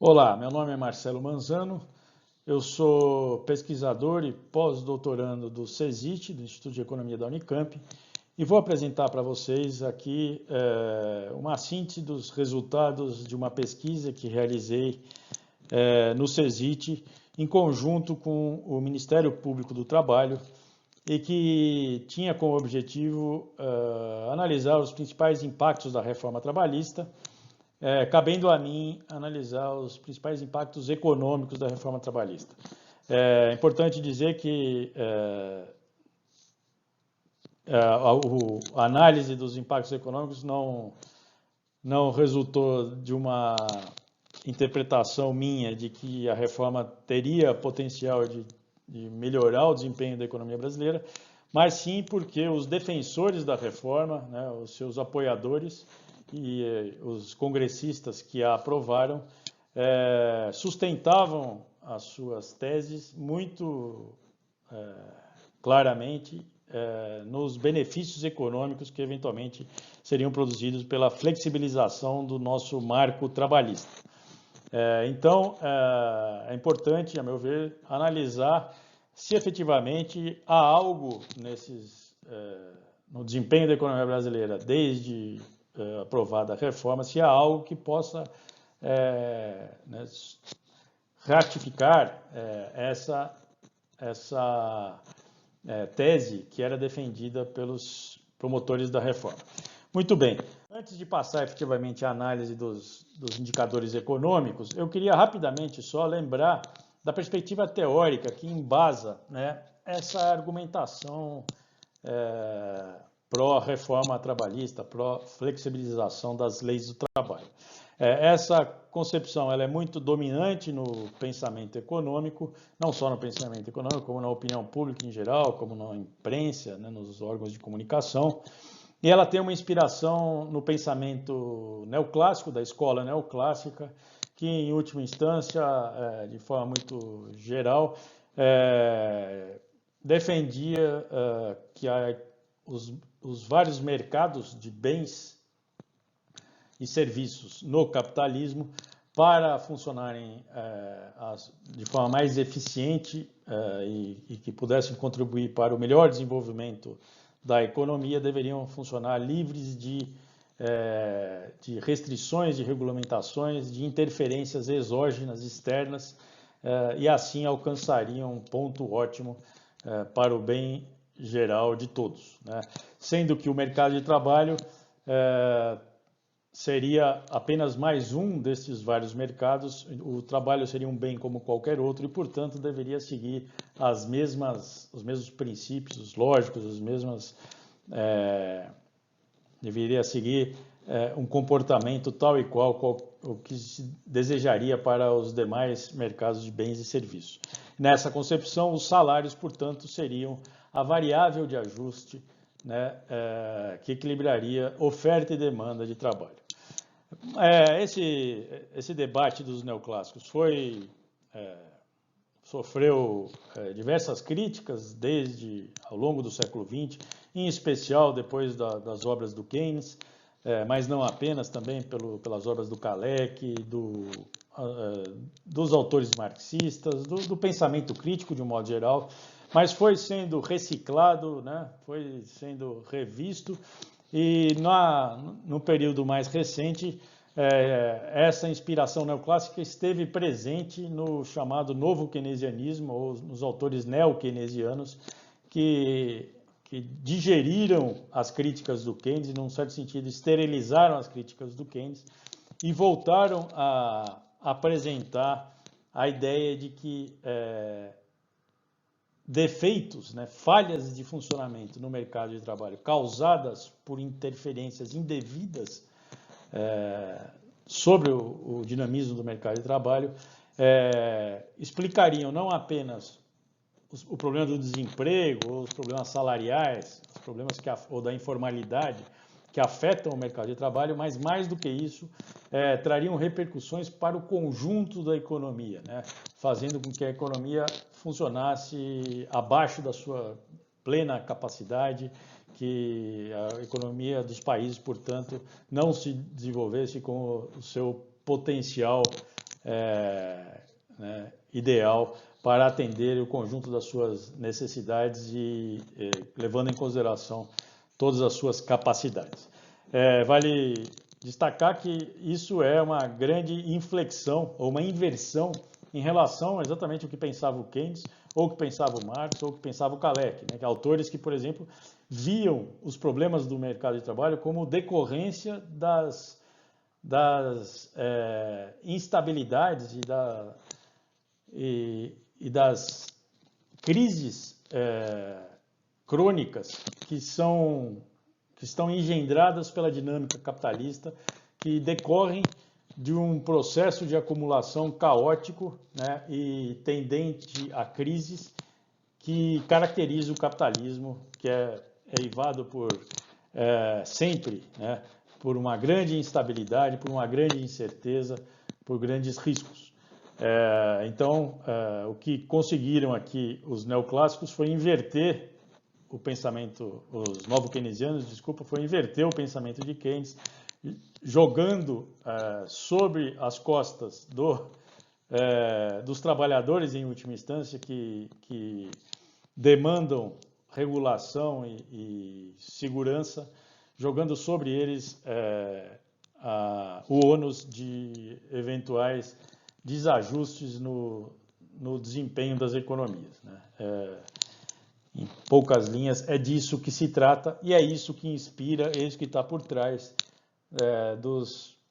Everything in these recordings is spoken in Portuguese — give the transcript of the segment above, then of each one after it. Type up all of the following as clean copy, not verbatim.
Olá, meu nome é Marcelo Manzano, eu sou pesquisador e pós-doutorando do CESIT, do Instituto de Economia da Unicamp, e vou apresentar para vocês aqui uma síntese dos resultados de uma pesquisa que realizei no CESIT, em conjunto com o Ministério Público do Trabalho, e que tinha como objetivo analisar os principais impactos da reforma trabalhista, cabendo a mim analisar os principais impactos econômicos da reforma trabalhista. É importante dizer que a análise dos impactos econômicos não resultou de uma interpretação minha de que a reforma teria potencial de melhorar o desempenho da economia brasileira, mas sim porque os defensores da reforma, né, os seus apoiadores e os congressistas que a aprovaram, sustentavam as suas teses muito claramente nos benefícios econômicos que eventualmente seriam produzidos pela flexibilização do nosso marco trabalhista. Então, é importante, a meu ver, analisar se efetivamente há algo no desempenho da economia brasileira, desde aprovada a reforma, se há algo que possa ratificar essa tese que era defendida pelos promotores da reforma. Muito bem, antes de passar efetivamente à análise dos indicadores econômicos, eu queria rapidamente só lembrar da perspectiva teórica que embasa, né, essa argumentação pró-reforma trabalhista, pró-flexibilização das leis do trabalho. Essa concepção ela é muito dominante no pensamento econômico, não só no pensamento econômico, como na opinião pública em geral, como na imprensa, né, nos órgãos de comunicação. E ela tem uma inspiração no pensamento neoclássico, da escola neoclássica, que, em última instância, de forma muito geral, defendia que os vários mercados de bens e serviços no capitalismo, para funcionarem de forma mais eficiente e que pudessem contribuir para o melhor desenvolvimento da economia, deveriam funcionar livres de restrições, de regulamentações, de interferências exógenas externas, e assim alcançariam um ponto ótimo para o bem geral de todos, né? Sendo que o mercado de trabalho seria apenas mais um desses vários mercados, o trabalho seria um bem como qualquer outro e, portanto, deveria seguir os mesmos princípios lógicos, deveria seguir um comportamento tal e qual o que se desejaria para os demais mercados de bens e serviços. Nessa concepção, os salários, portanto, seriam a variável de ajuste, né, que equilibraria oferta e demanda de trabalho. Esse debate dos neoclássicos sofreu diversas críticas ao longo do século XX, em especial depois das obras do Keynes, mas não apenas, também pelas obras do Kalecki, dos autores marxistas, do pensamento crítico de um modo geral, mas foi sendo reciclado, né, foi sendo revisto, e no período mais recente, essa inspiração neoclássica esteve presente no chamado novo keynesianismo, ou nos autores neo-keynesianos, que digeriram as críticas do Keynes, e, num certo sentido, esterilizaram as críticas do Keynes, e voltaram a apresentar a ideia de que defeitos, né, falhas de funcionamento no mercado de trabalho causadas por interferências indevidas sobre o dinamismo do mercado de trabalho explicariam não apenas o problema do desemprego, ou os problemas salariais, os problemas ou da informalidade que afetam o mercado de trabalho, mas mais do que isso, trariam repercussões para o conjunto da economia, né, fazendo com que a economia funcionasse abaixo da sua plena capacidade, que a economia dos países, portanto, não se desenvolvesse com o seu potencial né, ideal para atender o conjunto das suas necessidades e levando em consideração todas as suas capacidades. Vale destacar que isso é uma grande inflexão ou uma inversão em relação exatamente ao que pensava o Keynes, ou o que pensava o Marx, ou o que pensava o Kalecki, né? Autores que, por exemplo, viam os problemas do mercado de trabalho como decorrência das instabilidades e das crises crônicas que estão engendradas pela dinâmica capitalista, que decorrem de um processo de acumulação caótico, né, e tendente a crises que caracteriza o capitalismo, que é eivado por sempre, né, por uma grande instabilidade, por uma grande incerteza, por grandes riscos. Então, o que conseguiram aqui os neoclássicos foi inverter o pensamento, os novo-keynesianos, desculpa, foi inverter o pensamento de Keynes, jogando sobre as costas dos trabalhadores, em última instância, que demandam regulação e segurança, jogando sobre eles o ônus de eventuais desajustes no desempenho das economias, né? Em poucas linhas, é disso que se trata e é isso que inspira, é isso que está por trás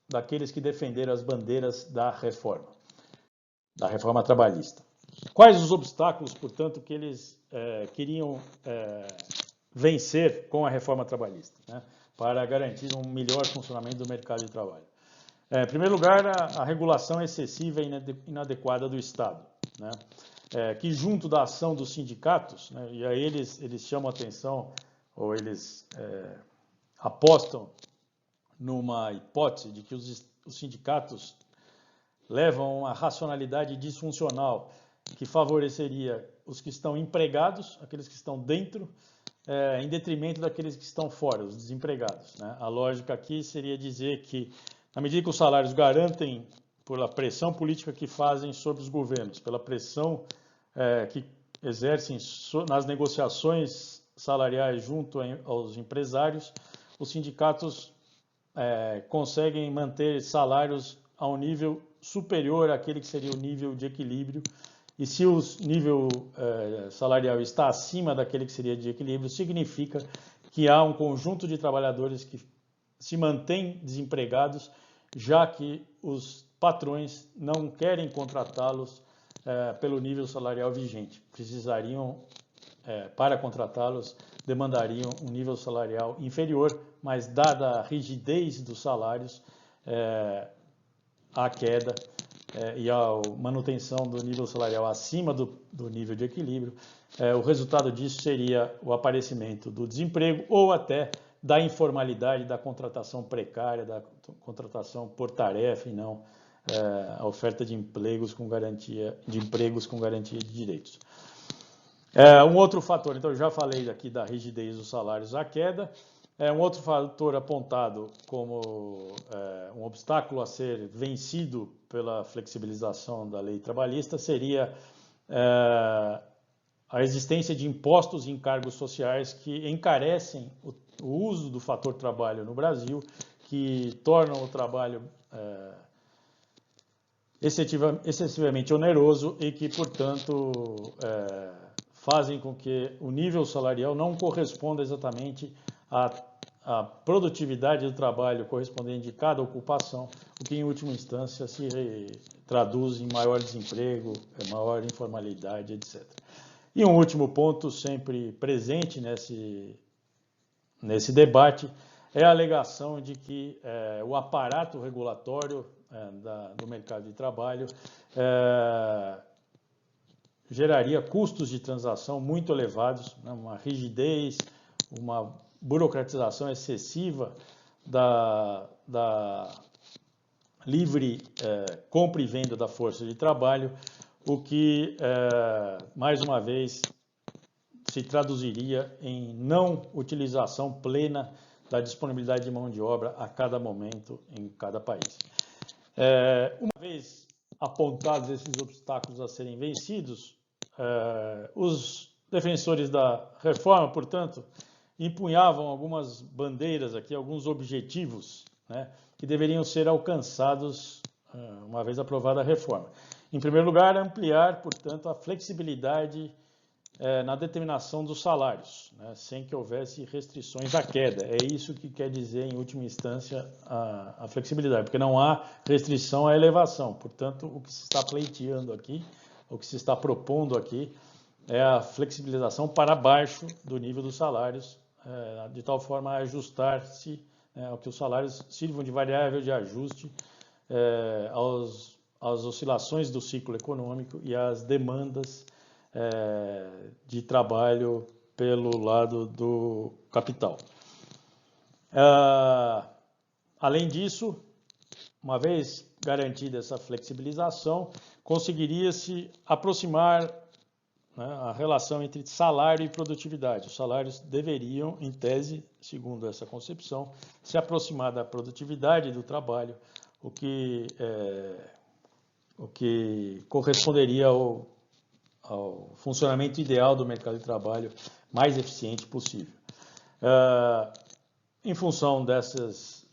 daqueles que defenderam as bandeiras da reforma trabalhista. Quais os obstáculos, portanto, que eles queriam vencer com a reforma trabalhista, né, para garantir um melhor funcionamento do mercado de trabalho? Em primeiro lugar, a regulação excessiva e inadequada do Estado, né, que junto da ação dos sindicatos, né, e aí eles chamam atenção, ou eles apostam numa hipótese de que os sindicatos levam a racionalidade disfuncional que favoreceria os que estão empregados, aqueles que estão dentro, em detrimento daqueles que estão fora, os desempregados, né? A lógica aqui seria dizer que, na medida que os salários garantem, pela pressão política que fazem sobre os governos, pela pressão que exercem nas negociações salariais junto aos empresários, os sindicatos conseguem manter salários a um nível superior àquele que seria o nível de equilíbrio, e se o nível salarial está acima daquele que seria de equilíbrio, significa que há um conjunto de trabalhadores que se mantêm desempregados, já que os patrões não querem contratá-los pelo nível salarial vigente. Precisariam, para contratá-los, demandariam um nível salarial inferior, mas dada a rigidez dos salários, a queda e a manutenção do nível salarial acima do nível de equilíbrio, o resultado disso seria o aparecimento do desemprego ou até da informalidade, da contratação precária, da contratação por tarefa e não a oferta de empregos com garantia de direitos. Um outro fator, então eu já falei aqui da rigidez dos salários, a queda. Um outro fator apontado como um obstáculo a ser vencido pela flexibilização da lei trabalhista seria a existência de impostos e encargos sociais que encarecem o uso do fator trabalho no Brasil, que tornam o trabalho excessivamente oneroso e que, portanto, fazem com que o nível salarial não corresponda exatamente à produtividade do trabalho correspondente de cada ocupação, o que, em última instância, se traduz em maior desemprego, maior informalidade, etc. E um último ponto, sempre presente nesse debate, é a alegação de que o aparato regulatório do mercado de trabalho geraria custos de transação muito elevados, né, uma rigidez, uma burocratização excessiva da livre compra e venda da força de trabalho, o que, mais uma vez, se traduziria em não utilização plena da disponibilidade de mão de obra a cada momento em cada país. Uma vez apontados esses obstáculos a serem vencidos, os defensores da reforma, portanto, empunhavam algumas bandeiras aqui, alguns objetivos, né, que deveriam ser alcançados uma vez aprovada a reforma. Em primeiro lugar, ampliar, portanto, a flexibilidade na determinação dos salários, né, sem que houvesse restrições à queda. É isso que quer dizer, em última instância, a flexibilidade, porque não há restrição à elevação. Portanto, o que se está pleiteando aqui, o que se está propondo aqui, é a flexibilização para baixo do nível dos salários, de tal forma a ajustar-se, ao que os salários sirvam de variável de ajuste às oscilações do ciclo econômico e às demandas de trabalho pelo lado do capital. Além disso, uma vez garantida essa flexibilização, conseguiria-se aproximar a relação entre salário e produtividade. Os salários deveriam, em tese, segundo essa concepção, se aproximar da produtividade do trabalho, o que corresponderia ao funcionamento ideal do mercado de trabalho mais eficiente possível. Em função desses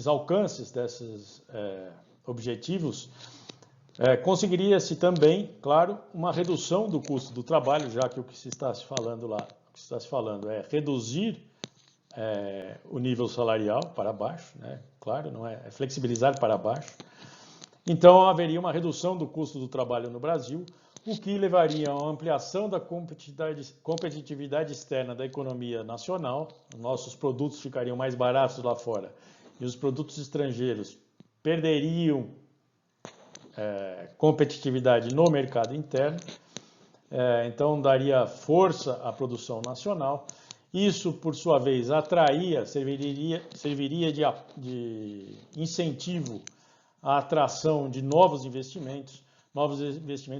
alcances, desses objetivos, conseguiria-se também, claro, uma redução do custo do trabalho, já que o que se está se falando é reduzir o nível salarial para baixo, né? Claro, não é flexibilizar para baixo. Então, haveria uma redução do custo do trabalho no Brasil, o que levaria a uma ampliação da competitividade externa da economia nacional. Nossos produtos ficariam mais baratos lá fora e os produtos estrangeiros perderiam competitividade no mercado interno, então daria força à produção nacional. Isso, por sua vez, serviria de incentivo à atração de novos investimentos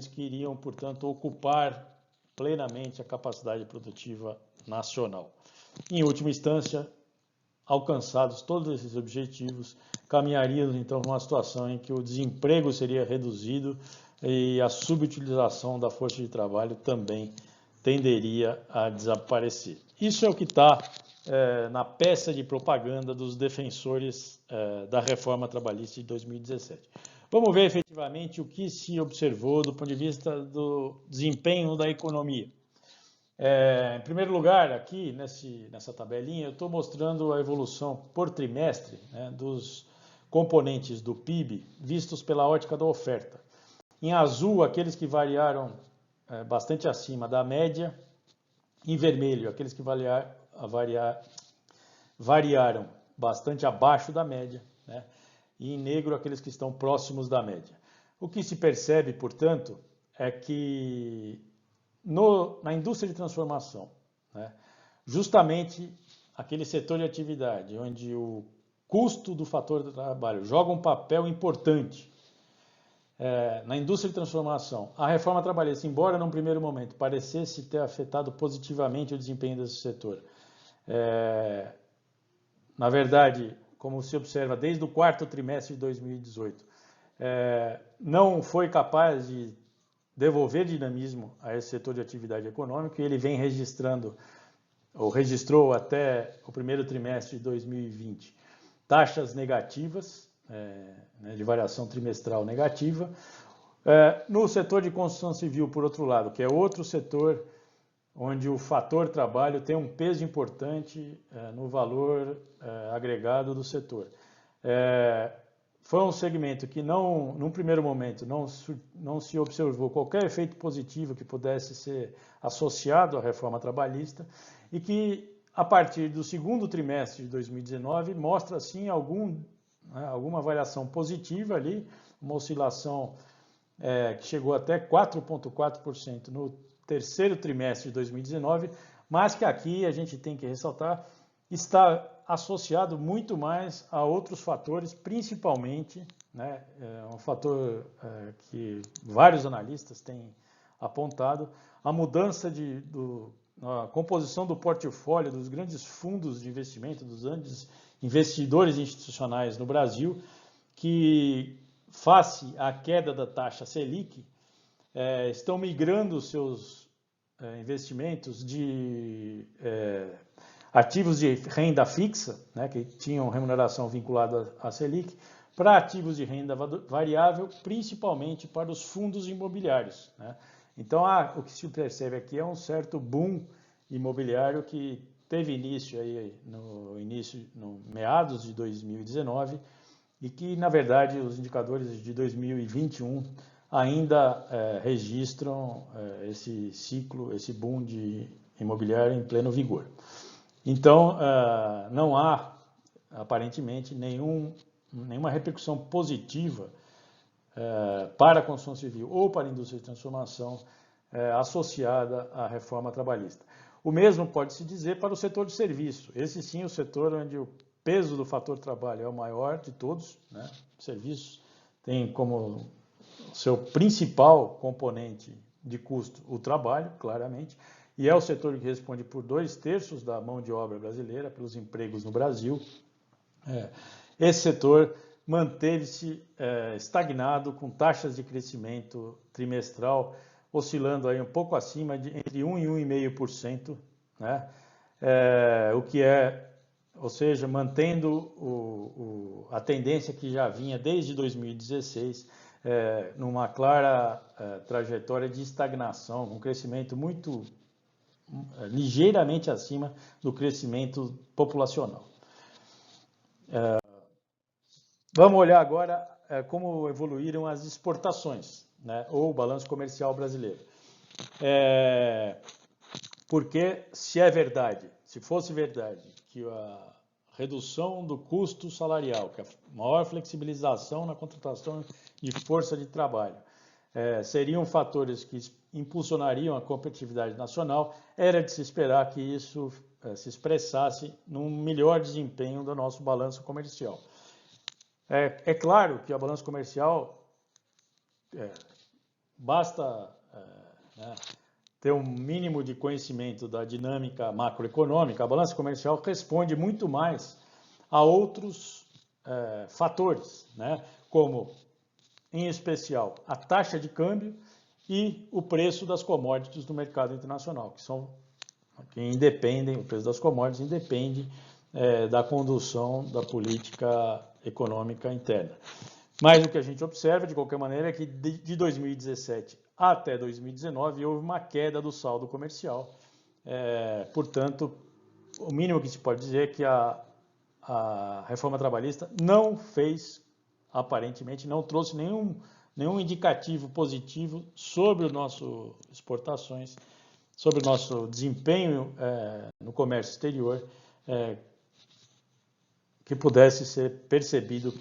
que iriam, portanto, ocupar plenamente a capacidade produtiva nacional. Em última instância, alcançados todos esses objetivos, caminharíamos então para uma situação em que o desemprego seria reduzido e a subutilização da força de trabalho também tenderia a desaparecer. Isso é o que está na peça de propaganda dos defensores da reforma trabalhista de 2017. Vamos ver efetivamente o que se observou do ponto de vista do desempenho da economia. Em primeiro lugar, aqui nessa tabelinha, eu estou mostrando a evolução por trimestre, né, dos componentes do PIB vistos pela ótica da oferta. Em azul, aqueles que variaram bastante acima da média. Em vermelho, aqueles que variaram bastante abaixo da média, né? E em negro, aqueles que estão próximos da média. O que se percebe, portanto, é que na indústria de transformação, né, justamente aquele setor de atividade onde o custo do fator de trabalho joga um papel importante, na indústria de transformação, a reforma trabalhista, embora num primeiro momento parecesse ter afetado positivamente o desempenho desse setor, na verdade, como se observa desde o quarto trimestre de 2018, não foi capaz de devolver dinamismo a esse setor de atividade econômica, e ele vem registrou até o primeiro trimestre de 2020 taxas negativas, de variação trimestral negativa. No setor de construção civil, por outro lado, que é outro setor onde o fator trabalho tem um peso importante no valor agregado do setor. Foi um segmento que, num primeiro momento, não se observou qualquer efeito positivo que pudesse ser associado à reforma trabalhista e que, a partir do segundo trimestre de 2019, mostra, sim, alguma variação positiva ali, uma oscilação que chegou até 4,4% no terceiro trimestre de 2019, mas que aqui a gente tem que ressaltar, está associado muito mais a outros fatores, principalmente, né, um fator que vários analistas têm apontado, a mudança a composição do portfólio dos grandes fundos de investimento, dos grandes investidores institucionais no Brasil, que face à queda da taxa Selic, estão migrando seus investimentos de ativos de renda fixa, né, que tinham remuneração vinculada à Selic, para ativos de renda variável, principalmente para os fundos imobiliários, né? Então, o que se percebe aqui é um certo boom imobiliário que teve início aí no meados de 2019 e que, na verdade, os indicadores de 2021 ainda registram esse ciclo, esse boom de imobiliário em pleno vigor. Então, não há, aparentemente, nenhuma repercussão positiva para a construção civil ou para a indústria de transformação associada à reforma trabalhista. O mesmo pode-se dizer para o setor de serviço. Esse sim é o setor onde o peso do fator trabalho é o maior de todos, né? Serviços tem como seu principal componente de custo o trabalho, claramente, e é o setor que responde por 2/3 da mão de obra brasileira, pelos empregos no Brasil. Esse setor manteve-se estagnado, com taxas de crescimento trimestral oscilando aí um pouco acima de entre 1% e 1,5%, né? O que ou seja, mantendo a tendência que já vinha desde 2016, numa clara trajetória de estagnação, um crescimento ligeiramente acima do crescimento populacional. Vamos olhar agora como evoluíram as exportações, né, ou o balanço comercial brasileiro. Porque se fosse verdade que a redução do custo salarial, que a maior flexibilização na contratação de força de trabalho, seriam fatores que impulsionariam a competitividade nacional, era de se esperar que isso se expressasse num melhor desempenho do nosso balanço comercial. É claro que a balança comercial basta ter um mínimo de conhecimento da dinâmica macroeconômica. A balança comercial responde muito mais a outros fatores, né? Como, em especial, a taxa de câmbio e o preço das commodities do mercado internacional, que independem, o preço das commodities independe da condução da política econômica interna. Mas o que a gente observa, de qualquer maneira, é que de 2017 até 2019 houve uma queda do saldo comercial. Portanto, o mínimo que se pode dizer é que a reforma trabalhista não fez, aparentemente, não trouxe nenhum indicativo positivo sobre o nosso exportações, sobre o nosso desempenho no comércio exterior, que pudesse ser percebido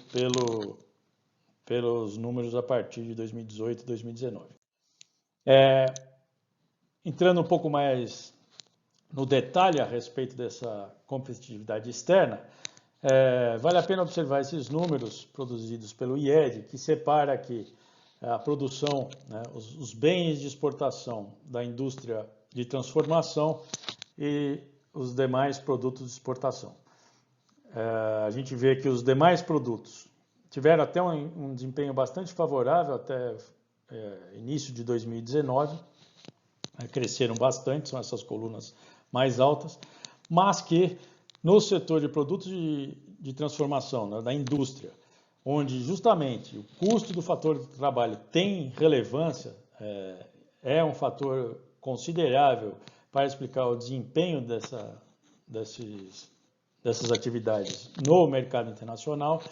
pelos números a partir de 2018 e 2019. Entrando um pouco mais no detalhe a respeito dessa competitividade externa, vale a pena observar esses números produzidos pelo IED, que separa aqui a produção, né, os bens de exportação da indústria de transformação e os demais produtos de exportação. A gente vê que os demais produtos tiveram até um desempenho bastante favorável até início de 2019, cresceram bastante, são essas colunas mais altas, mas que no setor de produtos de transformação, né, da indústria, onde justamente o custo do fator de trabalho tem relevância, é um fator considerável para explicar o desempenho dessas atividades no mercado internacional,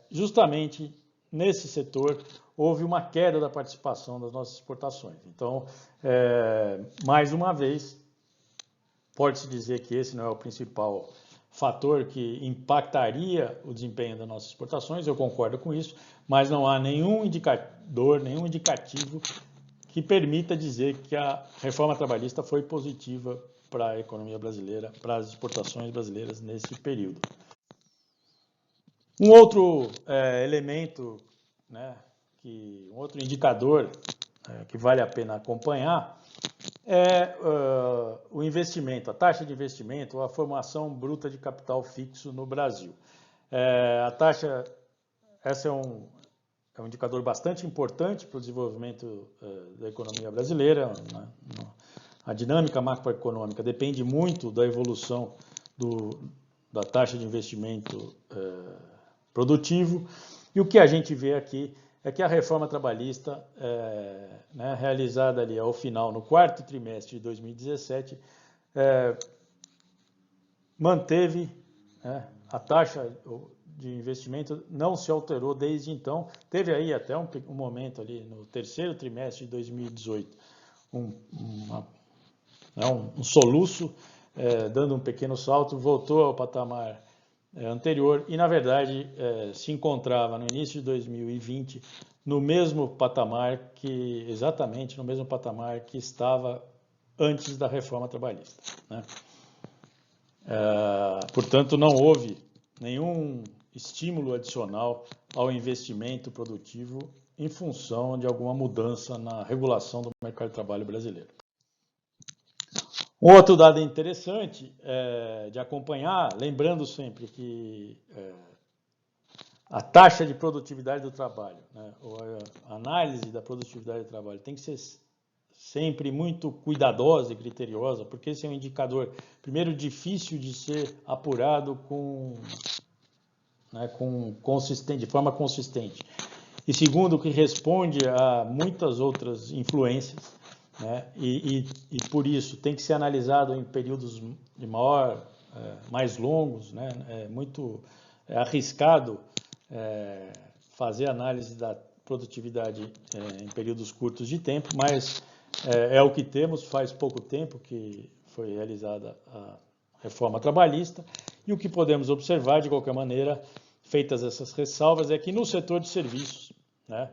justamente nesse setor houve uma queda da participação das nossas exportações. Então, mais uma vez, pode-se dizer que esse não é o principal fator que impactaria o desempenho das nossas exportações, eu concordo com isso, mas não há nenhum indicador, nenhum indicativo que permita dizer que a reforma trabalhista foi positiva para a economia brasileira, para as exportações brasileiras nesse período. Um outro elemento, né, um outro indicador que vale a pena acompanhar é o investimento, a taxa de investimento ou a formação bruta de capital fixo no Brasil. Essa é um indicador bastante importante para o desenvolvimento da economia brasileira. A dinâmica macroeconômica depende muito da evolução da taxa de investimento produtivo. E o que a gente vê aqui é que a reforma trabalhista, realizada ali ao final, no quarto trimestre de 2017, manteve a taxa de investimento, não se alterou desde então. Teve aí até um momento ali no terceiro trimestre de 2018, um soluço, dando um pequeno salto, voltou ao patamar anterior e, na verdade, se encontrava no início de 2020 no mesmo patamar exatamente no mesmo patamar que estava antes da reforma trabalhista, né? Portanto, não houve nenhum estímulo adicional ao investimento produtivo em função de alguma mudança na regulação do mercado de trabalho brasileiro. Um outro dado interessante de acompanhar, lembrando sempre que a taxa de produtividade do trabalho, né, ou a análise da produtividade do trabalho tem que ser sempre muito cuidadosa e criteriosa, porque esse é um indicador, primeiro, difícil de ser apurado de forma consistente, e segundo, que responde a muitas outras influências, né, e por isso tem que ser analisado em períodos de mais longos, né, é muito arriscado fazer análise da produtividade em períodos curtos de tempo, mas é o que temos. Faz pouco tempo que foi realizada a reforma trabalhista, e o que podemos observar, de qualquer maneira, feitas essas ressalvas, é que no setor de serviços, né,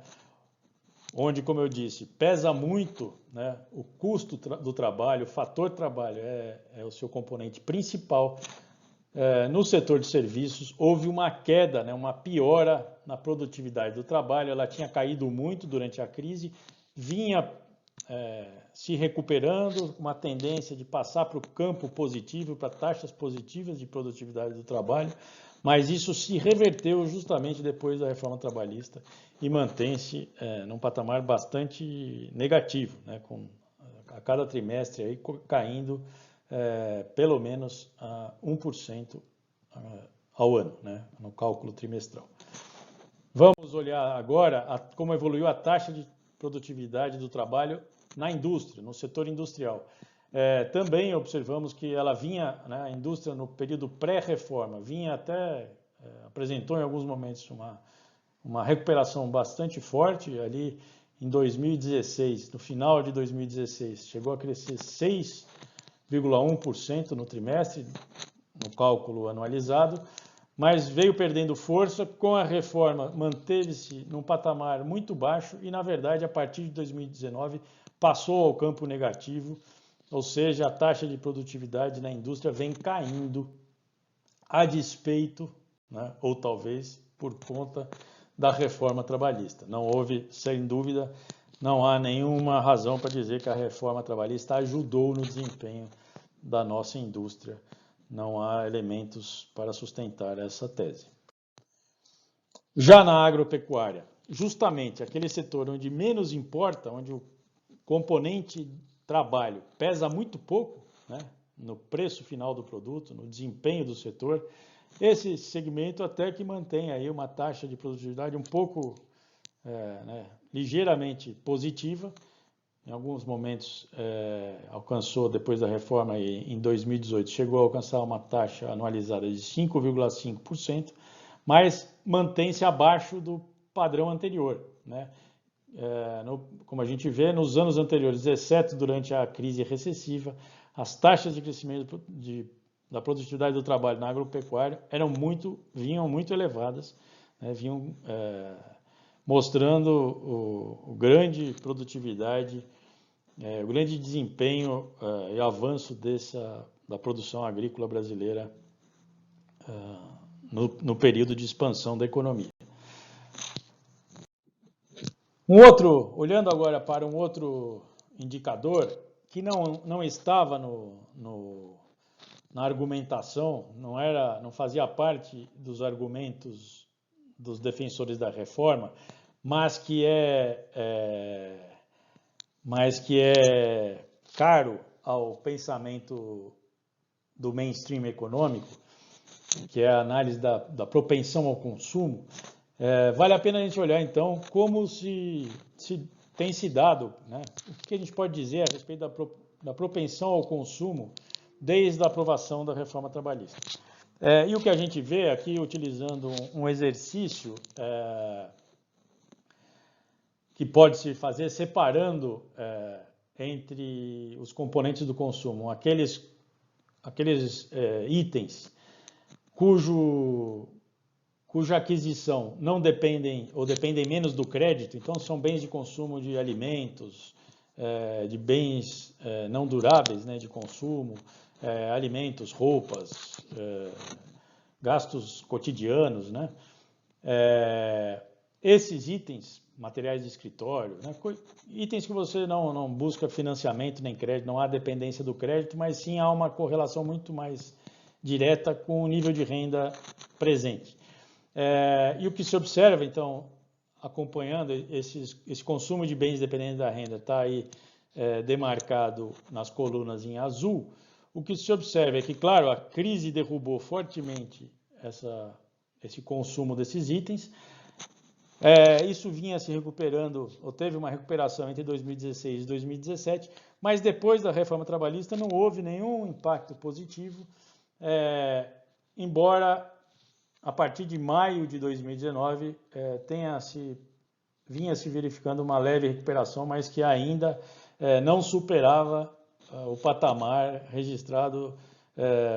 onde, como eu disse, pesa muito, né, o custo do trabalho, o fator trabalho é o seu componente principal. No setor de serviços houve uma queda, né, uma piora na produtividade do trabalho. Ela tinha caído muito durante a crise, vinha se recuperando, uma tendência de passar para o campo positivo, para taxas positivas de produtividade do trabalho, mas isso se reverteu justamente depois da reforma trabalhista e mantém-se num patamar bastante negativo, né, a cada trimestre aí caindo pelo menos a 1% ao ano, né, no cálculo trimestral. Vamos olhar agora como evoluiu a taxa de produtividade do trabalho na indústria, no setor industrial. Também observamos que ela vinha, né, a indústria no período pré-reforma, apresentou em alguns momentos uma recuperação bastante forte. Ali em 2016, no final de 2016, chegou a crescer 6,1% no trimestre, no cálculo anualizado, mas veio perdendo força. Com a reforma, manteve-se num patamar muito baixo e, na verdade, a partir de 2019, passou ao campo negativo, ou seja, a taxa de produtividade na indústria vem caindo a despeito, né, ou talvez por conta da reforma trabalhista. Não houve, sem dúvida, não há nenhuma razão para dizer que a reforma trabalhista ajudou no desempenho da nossa indústria. Não há elementos para sustentar essa tese. Já na agropecuária, justamente aquele setor onde menos importa, onde o componente trabalho pesa muito pouco, né, no preço final do produto, no desempenho do setor, esse segmento até que mantém aí uma taxa de produtividade um pouco, ligeiramente positiva. Em alguns momentos alcançou, depois da reforma em 2018, chegou a alcançar uma taxa anualizada de 5,5%, mas mantém-se abaixo do padrão anterior, né? Como a gente vê, nos anos anteriores, exceto durante a crise recessiva, as taxas de crescimento da produtividade do trabalho na agropecuária vinham muito elevadas, né? Vinham mostrando o grande produtividade, o grande desempenho e avanço da produção agrícola brasileira no período de expansão da economia. Olhando agora para um outro indicador que não estava na argumentação, não fazia parte dos argumentos dos defensores da reforma, mas que é caro ao pensamento do mainstream econômico, que é a análise da propensão ao consumo, vale a pena a gente olhar, então, como se tem se dado, né? O que a gente pode dizer a respeito da propensão ao consumo desde a aprovação da reforma trabalhista. E o que a gente vê aqui, utilizando um exercício que pode se fazer separando entre os componentes do consumo, aqueles itens cuja aquisição não dependem ou dependem menos do crédito, então são bens de consumo de alimentos, de bens não duráveis, né, de consumo, alimentos, roupas, gastos cotidianos, né? Esses itens, materiais de escritório, né, itens que você não busca financiamento nem crédito, não há dependência do crédito, mas sim há uma correlação muito mais direta com o nível de renda presente. E o que se observa, então, acompanhando esse consumo de bens dependentes da renda, está aí demarcado nas colunas em azul. O que se observa é que, claro, a crise derrubou fortemente esse consumo desses itens. Isso vinha se recuperando, ou teve uma recuperação entre 2016 e 2017, mas depois da reforma trabalhista não houve nenhum impacto positivo, embora a partir de maio de 2019 vinha se verificando uma leve recuperação, mas que ainda não superava o patamar registrado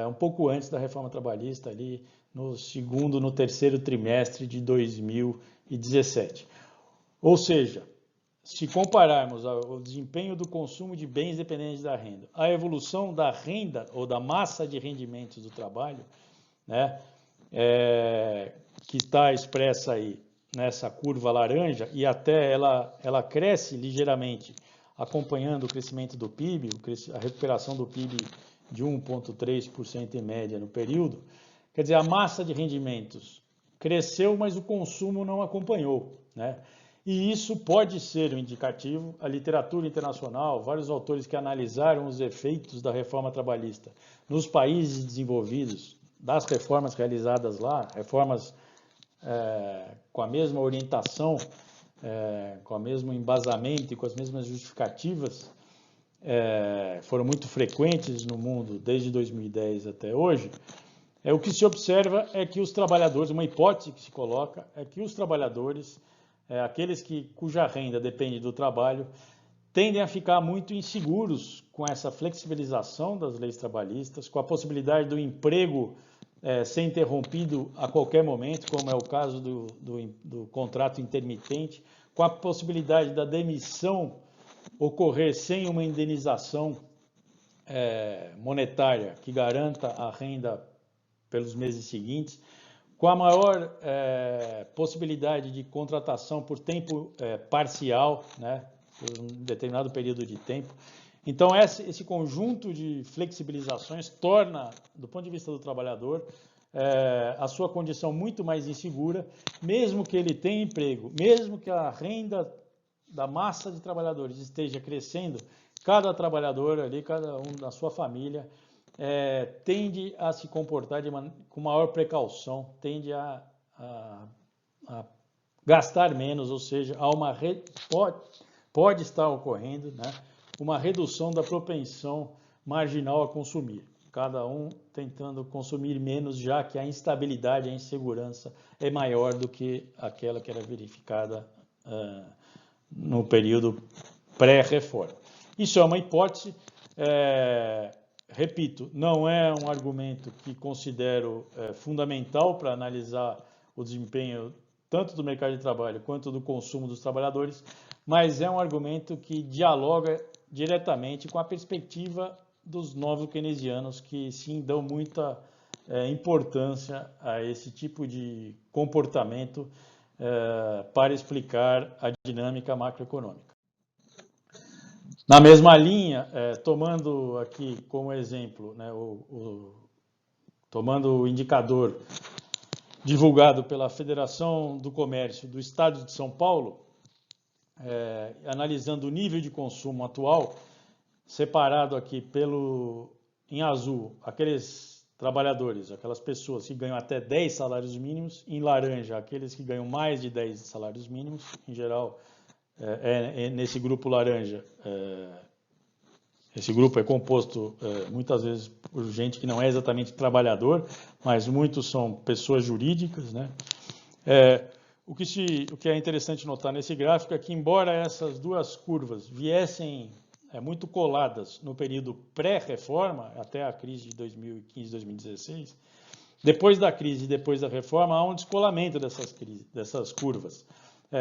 um pouco antes da reforma trabalhista, ali no terceiro trimestre de 2017. Ou seja, se compararmos o desempenho do consumo de bens dependentes da renda, a evolução da renda ou da massa de rendimentos do trabalho, né, que está expressa aí nessa curva laranja, e até ela cresce ligeiramente acompanhando o crescimento do PIB, a recuperação do PIB de 1,3% em média no período. Quer dizer, a massa de rendimentos cresceu, mas o consumo não acompanhou, né? E isso pode ser um indicativo. A literatura internacional, vários autores que analisaram os efeitos da reforma trabalhista nos países desenvolvidos, das reformas realizadas lá, reformas com a mesma orientação, com o mesmo embasamento e com as mesmas justificativas, foram muito frequentes no mundo desde 2010 até hoje. O que se observa é que os trabalhadores, uma hipótese que se coloca, é que os trabalhadores, aqueles cuja renda depende do trabalho, tendem a ficar muito inseguros com essa flexibilização das leis trabalhistas, com a possibilidade do emprego ser interrompido a qualquer momento, como é o caso do contrato intermitente, com a possibilidade da demissão ocorrer sem uma indenização monetária que garanta a renda pelos meses seguintes, com a maior possibilidade de contratação por tempo parcial, né, por um determinado período de tempo. Então, esse conjunto de flexibilizações torna, do ponto de vista do trabalhador, a sua condição muito mais insegura, mesmo que ele tenha emprego, mesmo que a renda da massa de trabalhadores esteja crescendo, cada trabalhador ali, cada um da sua família, tende a se comportar com maior precaução, tende a gastar menos, ou seja, pode estar ocorrendo, né, uma redução da propensão marginal a consumir. Cada um tentando consumir menos, já que a instabilidade, a insegurança é maior do que aquela que era verificada no período pré-reforma. Isso é uma hipótese, repito, não é um argumento que considero fundamental para analisar o desempenho tanto do mercado de trabalho quanto do consumo dos trabalhadores, mas é um argumento que dialoga diretamente com a perspectiva dos novos keynesianos, que sim dão muita importância a esse tipo de comportamento para explicar a dinâmica macroeconômica. Na mesma linha, tomando aqui como exemplo, né, tomando o indicador divulgado pela Federação do Comércio do Estado de São Paulo, analisando o nível de consumo atual, separado aqui em azul, aqueles trabalhadores, aquelas pessoas que ganham até 10 salários mínimos, em laranja, aqueles que ganham mais de 10 salários mínimos, em geral, nesse grupo laranja, esse grupo é composto muitas vezes por gente que não é exatamente trabalhador, mas muitos são pessoas jurídicas, né? O que é interessante notar nesse gráfico é que, embora essas duas curvas viessem muito coladas no período pré-reforma, até a crise de 2015, 2016, depois da crise e depois da reforma, há um descolamento dessas curvas,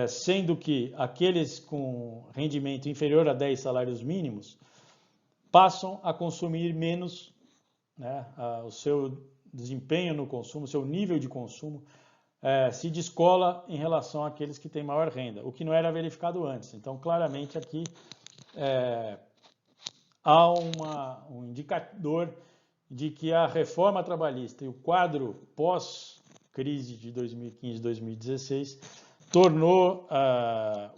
sendo que aqueles com rendimento inferior a 10 salários mínimos passam a consumir menos, né, o seu desempenho no consumo, o seu nível de consumo se descola em relação àqueles que têm maior renda, o que não era verificado antes. Então, claramente aqui há um indicador de que a reforma trabalhista e o quadro pós-crise de 2015 e 2016 tornou a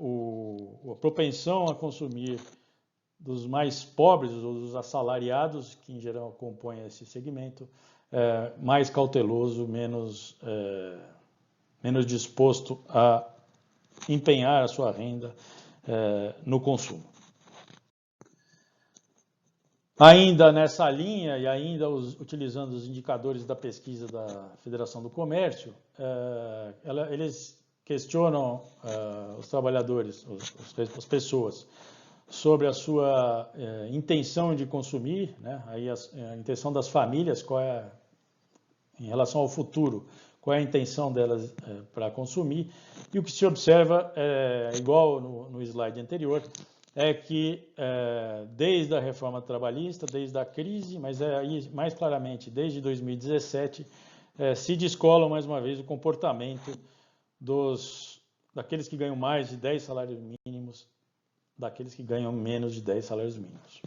propensão a consumir dos mais pobres, ou dos assalariados, que em geral compõem esse segmento, mais cauteloso, menos disposto a empenhar a sua renda no consumo. Ainda nessa linha, e ainda utilizando os indicadores da pesquisa da Federação do Comércio, eles questionam os trabalhadores, as pessoas, sobre a sua intenção de consumir, né? Aí a intenção das famílias, em relação ao futuro, qual é a intenção delas para consumir. E o que se observa, igual no slide anterior, é que desde a reforma trabalhista, desde a crise, mas aí mais claramente desde 2017, se descola mais uma vez o comportamento daqueles que ganham mais de 10 salários mínimos, daqueles que ganham menos de 10 salários mínimos.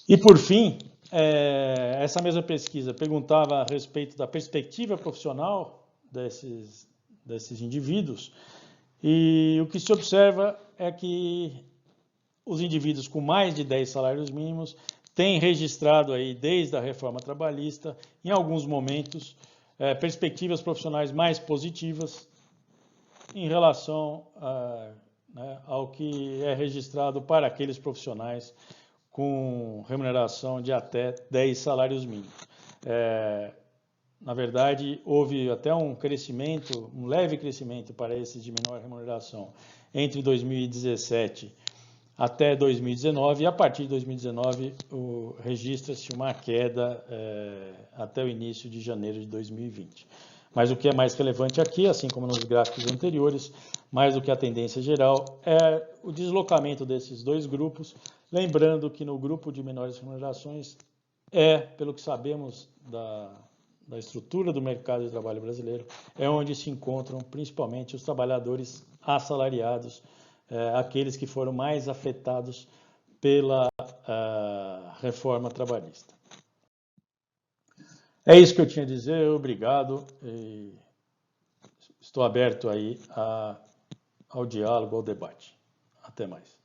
E por fim, essa mesma pesquisa perguntava a respeito da perspectiva profissional desses indivíduos, e o que se observa é que os indivíduos com mais de 10 salários mínimos têm registrado aí, desde a reforma trabalhista, em alguns momentos, perspectivas profissionais mais positivas em relação ao que é registrado para aqueles profissionais com remuneração de até 10 salários mínimos. Na verdade, houve até um leve crescimento para esses de menor remuneração entre 2017 até 2019, e a partir de 2019 registra-se uma queda até o início de janeiro de 2020. Mas o que é mais relevante aqui, assim como nos gráficos anteriores, mais do que a tendência geral, é o deslocamento desses dois grupos, lembrando que no grupo de menores remunerações pelo que sabemos da estrutura do mercado de trabalho brasileiro, é onde se encontram principalmente os trabalhadores assalariados, aqueles que foram mais afetados pela reforma trabalhista. É isso que eu tinha a dizer, obrigado. E estou aberto aí ao diálogo, ao debate. Até mais.